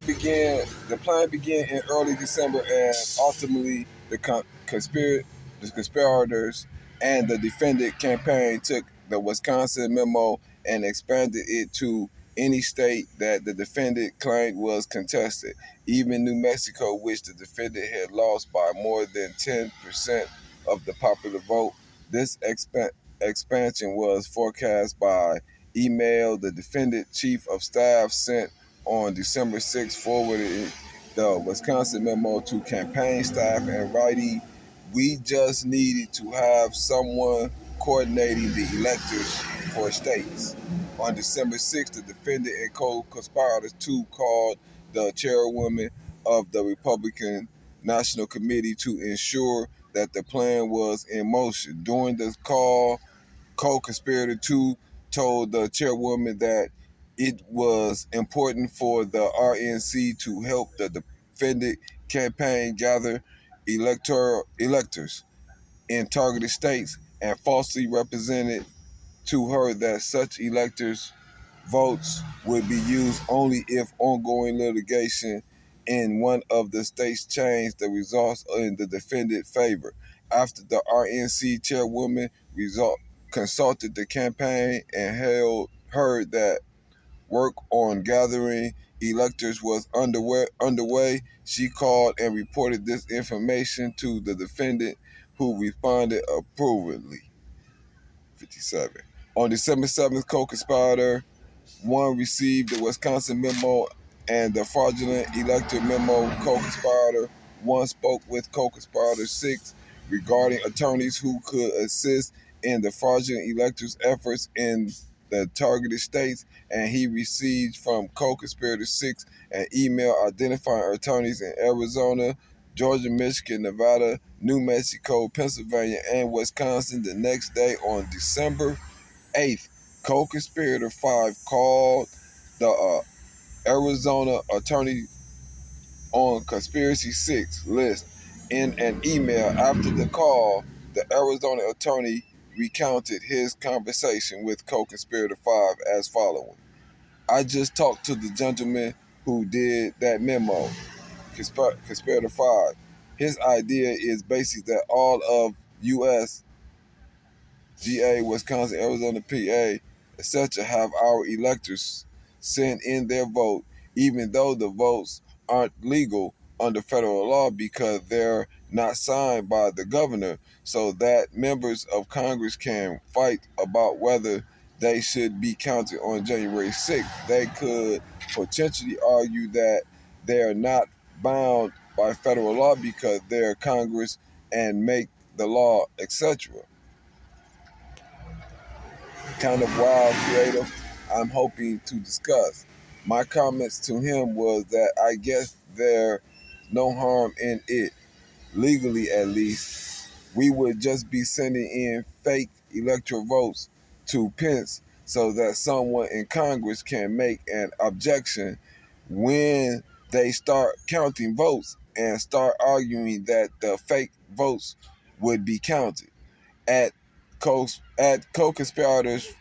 The plan began in early December, and ultimately the conspirators and the defendant campaign took the Wisconsin memo and expanded it to any state that the defendant claimed was contested, even New Mexico, which the defendant had lost by more than 10% of the popular vote. This expansion was forecast by email the defendant chief of staff sent on December 6th forwarded the Wisconsin memo to campaign staff and writing, "We just needed to have someone coordinating the electors for states." On December 6th, the defendant and co-conspirators too called the chairwoman of the Republican National Committee to ensure that the plan was in motion. During the call, co-conspirator two told the chairwoman that it was important for the RNC to help the defendant campaign gather electors in targeted states and falsely represented to her that such electors' votes would be used only if ongoing litigation in one of the states changed the results in the defendant's favor. After the RNC chairwoman consulted the campaign and heard that work on gathering electors was underway, she called and reported this information to the defendant, who responded approvingly. 57. On December 7th, co-conspirator one received the Wisconsin memo and the fraudulent elector memo. Co-conspirator one spoke with co-conspirator six regarding attorneys who could assist in the fraudulent electors' efforts in the targeted states, and he received from co-conspirator six an email identifying attorneys in Arizona, Georgia, Michigan, Nevada, New Mexico, Pennsylvania, and Wisconsin. The next day, on December 8th, co-conspirator 5 called the Arizona attorney on Conspiracy 6 list in an email. After the call, the Arizona attorney recounted his conversation with co-conspirator 5 as following. "I just talked to the gentleman who did that memo, conspirator 5. His idea is basically that all of U.S., GA, Wisconsin, Arizona, PA, etc., have our electors send in their vote, even though the votes aren't legal under federal law because they're not signed by the governor, so that members of Congress can fight about whether they should be counted on January 6th. They could potentially argue that they're not bound by federal law because they're Congress and make the law, etc." Kind of wild, creative. I'm hoping to discuss. My comments to him was that I guess there's no harm in it, legally at least. We would just be sending in fake electoral votes to Pence so that someone in Congress can make an objection when they start counting votes and start arguing that the fake votes would be counted. At co-conspirators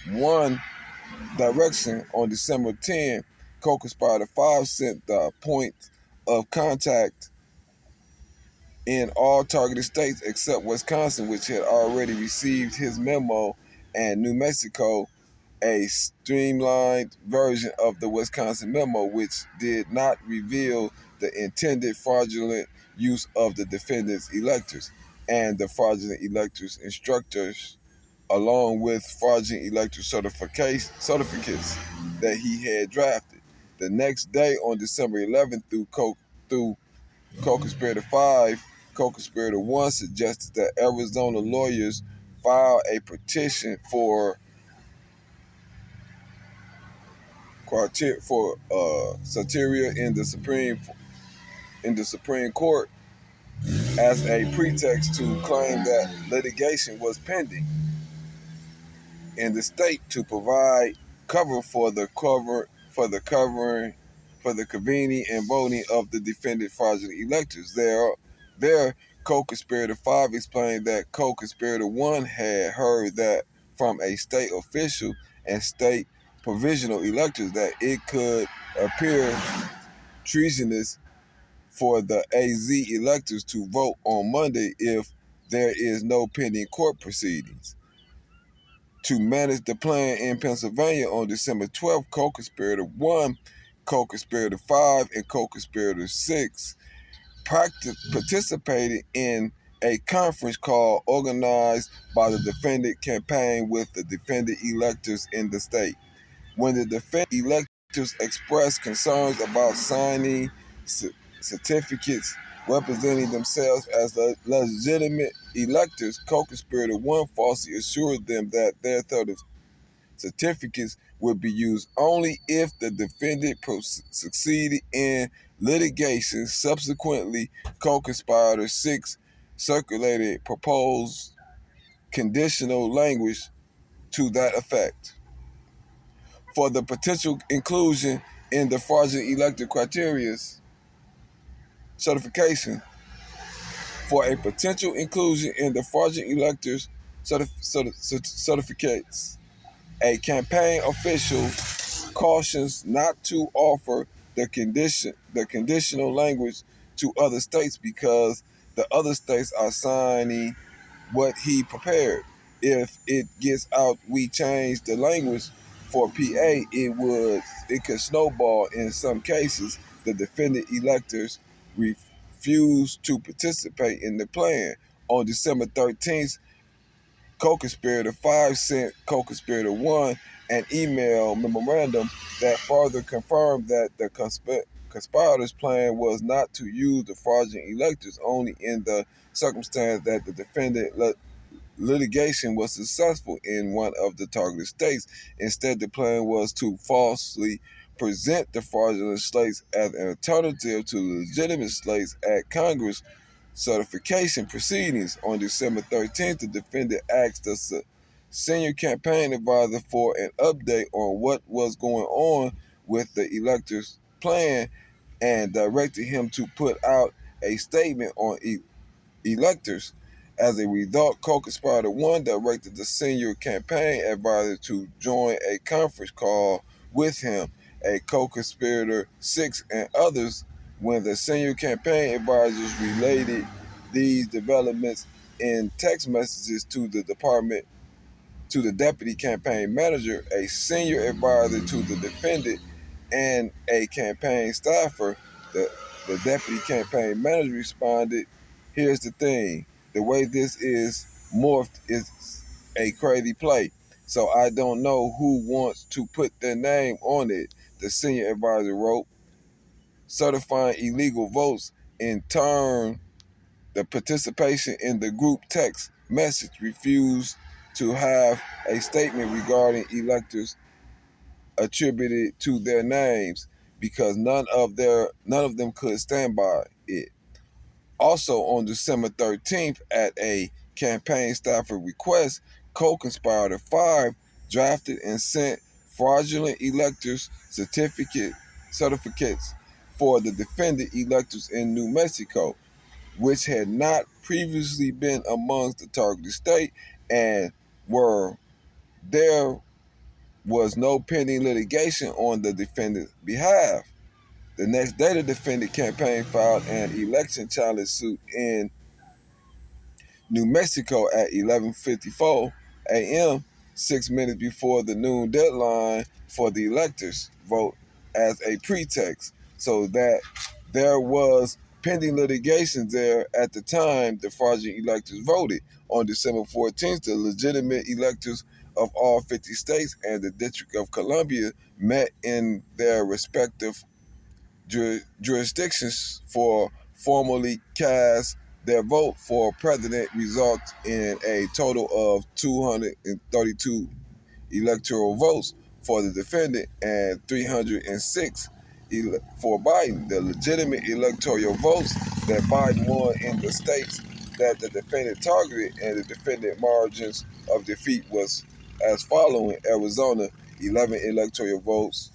one direction on December 10, co-conspirator 5 sent the point of contact in all targeted states except Wisconsin, which had already received his memo, and New Mexico, a streamlined version of the Wisconsin memo, which did not reveal the intended fraudulent use of the defendant's electors and the fraudulent electors' instructors, along with fraudulent elector certificates that he had drafted. The next day, on December 11th, through co-conspirator 5, co-conspirator 1 suggested that Arizona lawyers file a petition for certiorari in the Supreme Court as a pretext to claim that litigation was pending in the state to provide cover for the convening and voting of the defendant fraudulent electors. Their co-conspirator 5 explained that co-conspirator 1 had heard that from a state official and state provisional electors that it could appear treasonous for the AZ electors to vote on Monday if there is no pending court proceedings. To manage the plan in Pennsylvania on December 12th, co-conspirator 1, co-conspirator 5, and co-conspirator 6 participated in a conference call organized by the defendant campaign with the defendant electors in the state. When the defendant electors expressed concerns about signing certificates representing themselves as legitimate electors, co-conspirator 1 falsely assured them that their certificates would be used only if the defendant succeeded in litigation. Subsequently, co-conspirator 6 circulated proposed conditional language to that effect. For the potential inclusion in the fraudulent elector criteria certification, for a potential inclusion in the fraudulent electors certificates, a campaign official cautions not to offer the conditional language to other states because the other states are signing what he prepared. If it gets out, we change the language for PA, it could snowball. In some cases, the defendant electors refuse to participate in the plan. On December 13th, co-conspirator 5 sent co-conspirator 1 an email memorandum that further confirmed that the conspirators' plan was not to use the fraudulent electors only in the circumstance that the defendant litigation was successful in one of the targeted states. Instead, the plan was to falsely present the fraudulent slates as an alternative to legitimate slates at Congress certification proceedings. On December 13th, the defendant asked the senior campaign advisor for an update on what was going on with the electors' plan and directed him to put out a statement on electors. As a result, co-conspirator 1 directed the senior campaign advisor to join a conference call with him, a co-conspirator 6, and others. When the senior campaign advisors related these developments in text messages to the deputy campaign manager, a senior advisor to the defendant, and a campaign staffer, the deputy campaign manager responded, "Here's the thing. The way this is morphed is a crazy play. So I don't know who wants to put their name on it," the senior advisor wrote. Certifying illegal votes in turn, the participation in the group text message refused to have a statement regarding electors attributed to their names because none of them could stand by it. Also on December 13th, at a campaign staffer request, co-conspirator 5 drafted and sent fraudulent electors certificates for the defendant electors in New Mexico, which had not previously been amongst the targeted state and were there was no pending litigation on the defendant's behalf. The next day, the defendant campaign filed an election challenge suit in New Mexico at 11:54 a.m., 6 minutes before the noon deadline for the electors' vote, as a pretext, so that there was pending litigation there at the time the fraudulent electors voted. On December 14th, the legitimate electors of all 50 states and the District of Columbia met in their respective jurisdictions for formally cast their vote for president, results in a total of 232 electoral votes for the defendant and 306 for Biden. The legitimate electoral votes that Biden won in the states that the defendant targeted and the defendant margins of defeat was as following: Arizona, 11 electoral votes,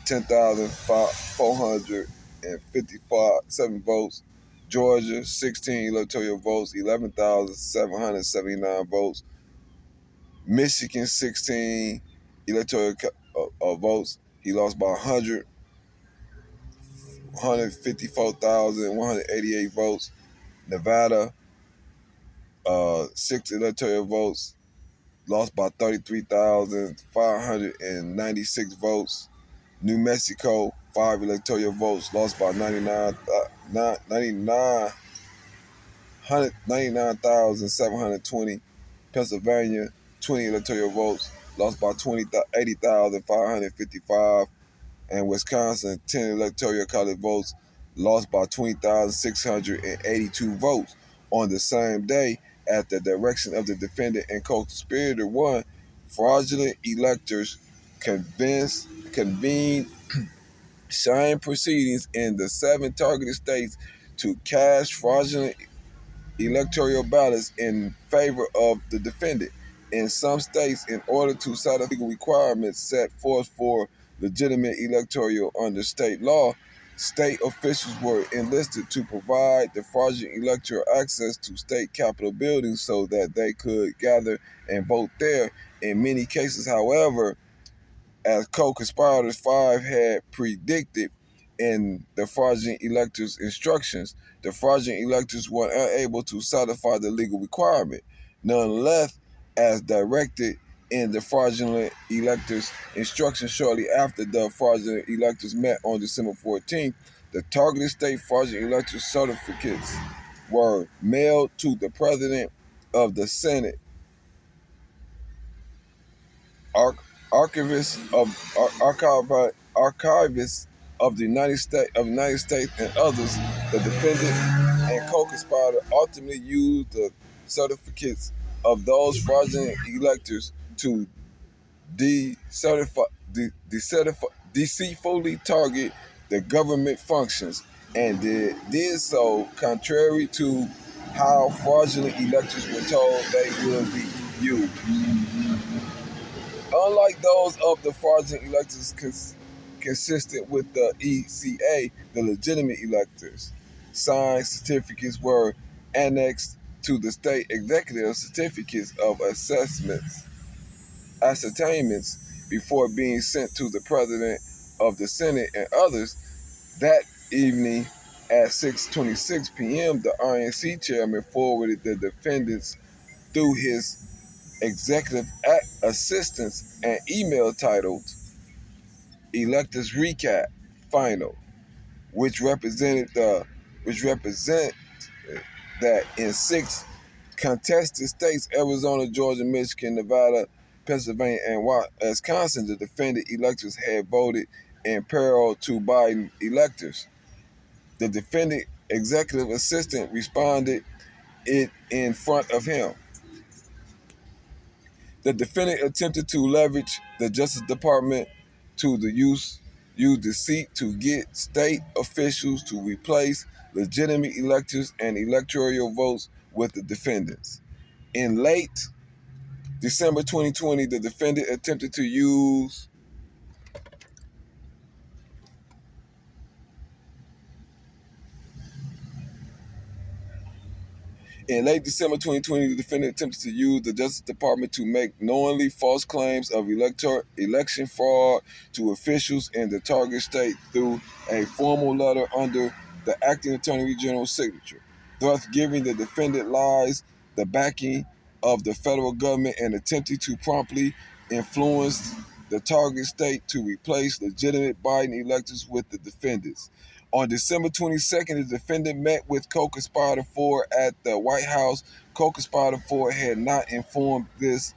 10,457 votes. Georgia, 16 electoral votes, 11,779 votes. Michigan, 16 electoral votes. He lost by 154,188 votes. Nevada, 6 electoral votes, lost by 33,596 votes. New Mexico, 5 electoral votes, lost by 99,720. Pennsylvania, 20 electoral votes, lost by 80,555. And Wisconsin, 10 electoral college votes, lost by 20,682 votes. On the same day, at the direction of the defendant and co-conspirator one, fraudulent electors convened signed proceedings in the 7 targeted states to cast fraudulent electoral ballots in favor of the defendant. In some states, in order to satisfy legal requirements set forth for legitimate electoral under state law, state officials were enlisted to provide the fraudulent electoral access to state capitol buildings so that they could gather and vote there. In many cases, however, as co-conspirators 5 had predicted in the fraudulent electors' instructions, the fraudulent electors were unable to satisfy the legal requirement. Nonetheless, as directed in the fraudulent electors' instructions shortly after the fraudulent electors met on December 14th, the targeted state fraudulent electors certificates were mailed to the President of the Senate, archivist of archivists of the United States and others. The defendant and co-conspirator ultimately used the certificates of those fraudulent electors to deceitfully target the government functions, and did so contrary to how fraudulent electors were told they would be used. Unlike those of the fraudulent electors consistent with the ECA, the legitimate electors' signed certificates were annexed to the state executive certificates of ascertainments before being sent to the President of the Senate and others. That evening at 6:26 p.m., the RNC chairman forwarded the defendants through his executive assistants an email titled "Electors Recap Final," which represent that in 6 contested states, Arizona, Georgia, Michigan, Nevada, Pennsylvania, and Wisconsin, the defendant electors had voted in parallel to Biden electors. The defendant executive assistant responded it in front of him. The defendant attempted to leverage the Justice Department to use deceit to get state officials to replace legitimate electors and electoral votes with the defendants. In late December 2020, the defendant attempted to use In late December 2020, the defendant attempted to use the Justice Department to make knowingly false claims of election fraud to officials in the target state through a formal letter under the acting Attorney General's signature, thus giving the defendant lies the backing of the federal government and attempting to promptly influence the target state to replace legitimate Biden electors with the defendants. On December 22nd, the defendant met with co-conspirator 4 at the White House. Co-conspirator 4 had not informed his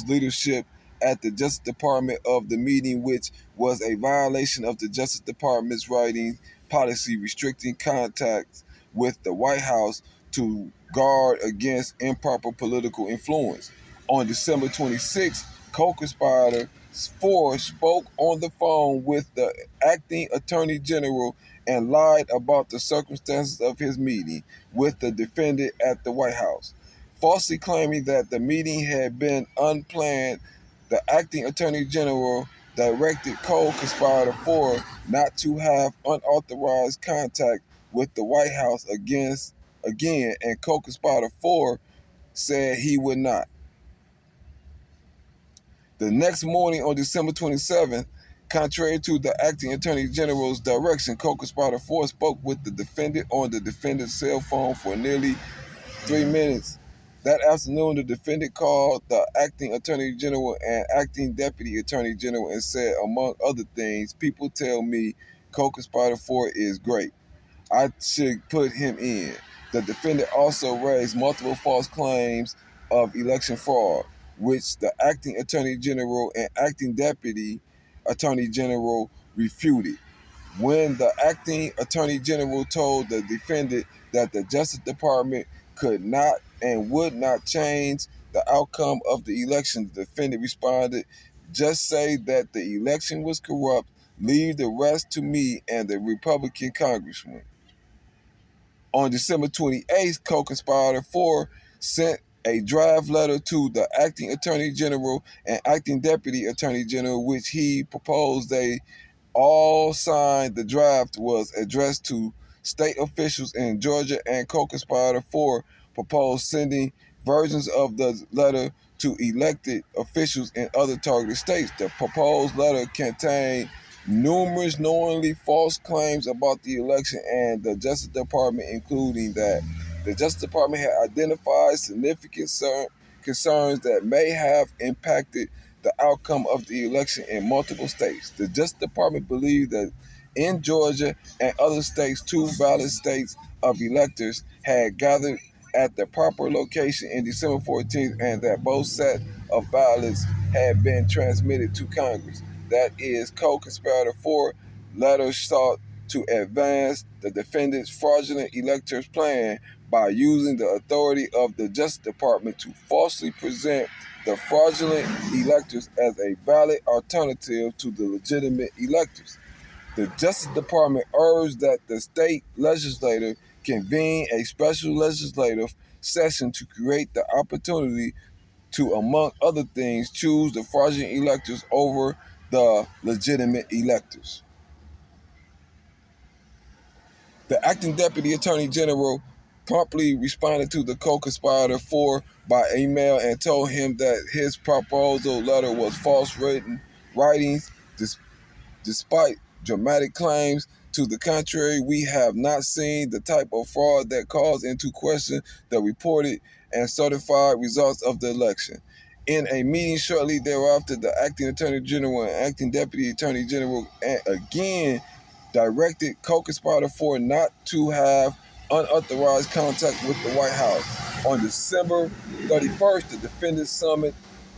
leadership at the Justice Department of the meeting, which was a violation of the Justice Department's writing policy restricting contacts with the White House to guard against improper political influence. On December 26th, co-conspirator 4 spoke on the phone with the acting Attorney General and lied about the circumstances of his meeting with the defendant at the White House. Falsely claiming that the meeting had been unplanned, the acting Attorney General directed co-conspirator 4 not to have unauthorized contact with the White House again, and co-conspirator 4 said he would not. The next morning on December 27th, contrary to the acting attorney general's direction, co-conspirator 4 spoke with the defendant on the defendant's cell phone for nearly 3 minutes. That afternoon, the defendant called the acting attorney general and acting deputy attorney general and said, among other things, people tell me co-conspirator 4 is great. I should put him in. The defendant also raised multiple false claims of election fraud, which the acting attorney general and acting deputy attorney general refuted. When the acting attorney general told the defendant that the Justice Department could not and would not change the outcome of the election, the defendant responded, just say that the election was corrupt, leave the rest to me and the Republican congressman. On December 28th, co-conspirator 4 sent a draft letter to the acting attorney general and acting deputy attorney general, which he proposed they all signed. The draft was addressed to state officials in Georgia, and co-conspirator 4 proposed sending versions of the letter to elected officials in other targeted states. The proposed letter contained numerous knowingly false claims about the election and the Justice Department, including that the Justice Department had identified significant concerns that may have impacted the outcome of the election in multiple states. The Justice Department believed that in Georgia and other states, 2 valid states of electors had gathered at the proper location in December 14th, and that both sets of ballots had been transmitted to Congress. That is, co-conspirator 4 letters sought to advance the defendant's fraudulent electors plan by using the authority of the Justice Department to falsely present the fraudulent electors as a valid alternative to the legitimate electors. The Justice Department urged that the state legislature convene a special legislative session to create the opportunity to, among other things, choose the fraudulent electors over the legitimate electors. The acting deputy attorney general promptly responded to the co-conspirator 4 by email and told him that his proposal letter was false writings. Despite dramatic claims to the contrary, we have not seen the type of fraud that calls into question the reported and certified results of the election. In a meeting shortly thereafter, the acting attorney general and acting deputy attorney general again directed co-conspirator 4 not to have unauthorized contact with the White House. On December 31st, the defendant summoned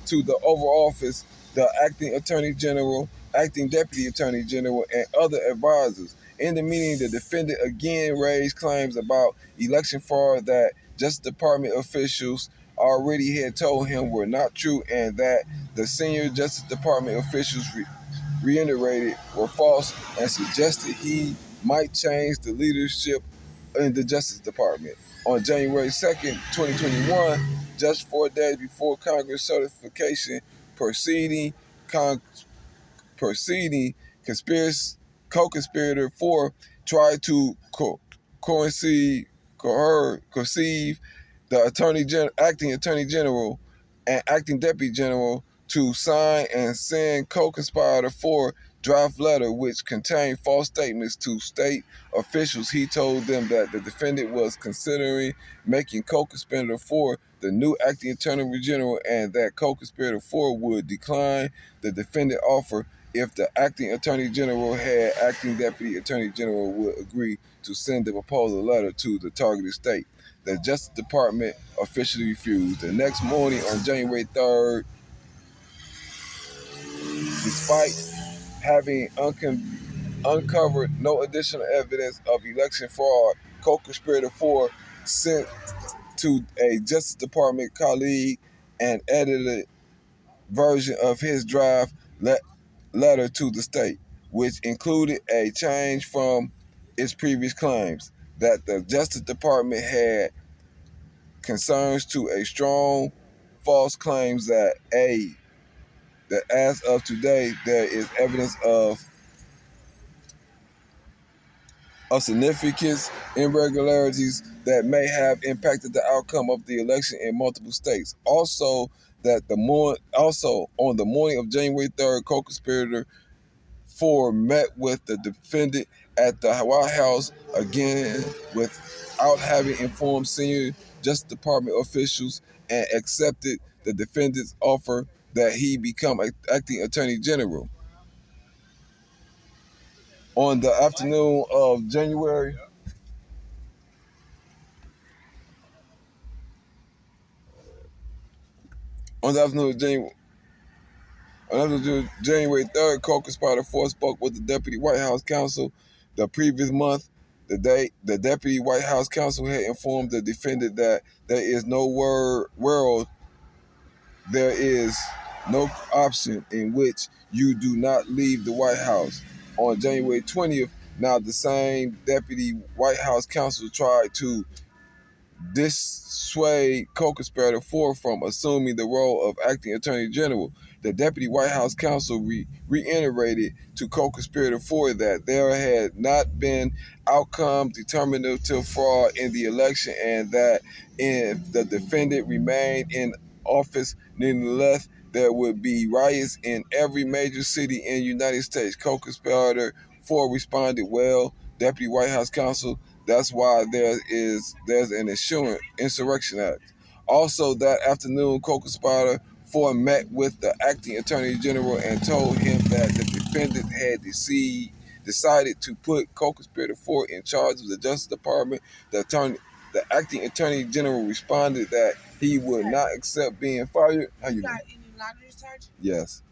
to the Oval Office the acting attorney general, acting deputy attorney general, and other advisors. In the meeting, the defendant again raised claims about election fraud that Justice Department officials already had told him were not true, and that the senior Justice Department officials reiterated were false, and suggested he might change the leadership in the Justice Department. On January 2nd, 2021, just 4 days before Congress certification proceeding, co-conspirator 4 tried to conceive the acting attorney general and acting deputy general to sign and send co-conspirator 4 draft letter, which contained false statements to state officials. He told them that the defendant was considering making co-conspirator 4 the new acting attorney general, and that co-conspirator 4 would decline the defendant offer if the acting attorney general had acting deputy attorney general would agree to send the proposal letter to the targeted state. The Justice Department officially refused. The next morning, on January 3rd, despite having uncovered no additional evidence of election fraud, co-conspirator 4 sent to a Justice Department colleague an edited version of his draft letter to the state, which included a change from its previous claims that the Justice Department had concerns to a strong false claims that as of today there is evidence of of significant irregularities that may have impacted the outcome of the election in multiple states. Also on the morning of January 3rd, co-conspirator 4 met with the defendant at the White House again without having informed senior Justice Department officials and accepted the defendant's offer that he become acting Attorney General. On the afternoon of January on the afternoon of January 3rd, co-conspirator 4 spoke with the Deputy White House Counsel the previous month. The Deputy White House Counsel had informed the defendant that there is no option in which you do not leave the White House. On January 20th, now the same Deputy White House Counsel tried to dissuade co-conspirator 4 from assuming the role of acting Attorney General. The Deputy White House Counsel reiterated to co-conspirator 4 that there had not been outcome determinative fraud in the election and that if the defendant remained in office, nonetheless, there would be riots in every major city in the United States. Co-conspirator 4 responded, well, Deputy White House Counsel, that's why there's an insurrection act. Also that afternoon, co-conspirator 4 met with the acting Attorney General and told him that the defendant had decided to put co-conspirator 4 in charge of the Justice Department. The acting Attorney General responded that he would not accept being fired. How you got any lottery charge? Yes.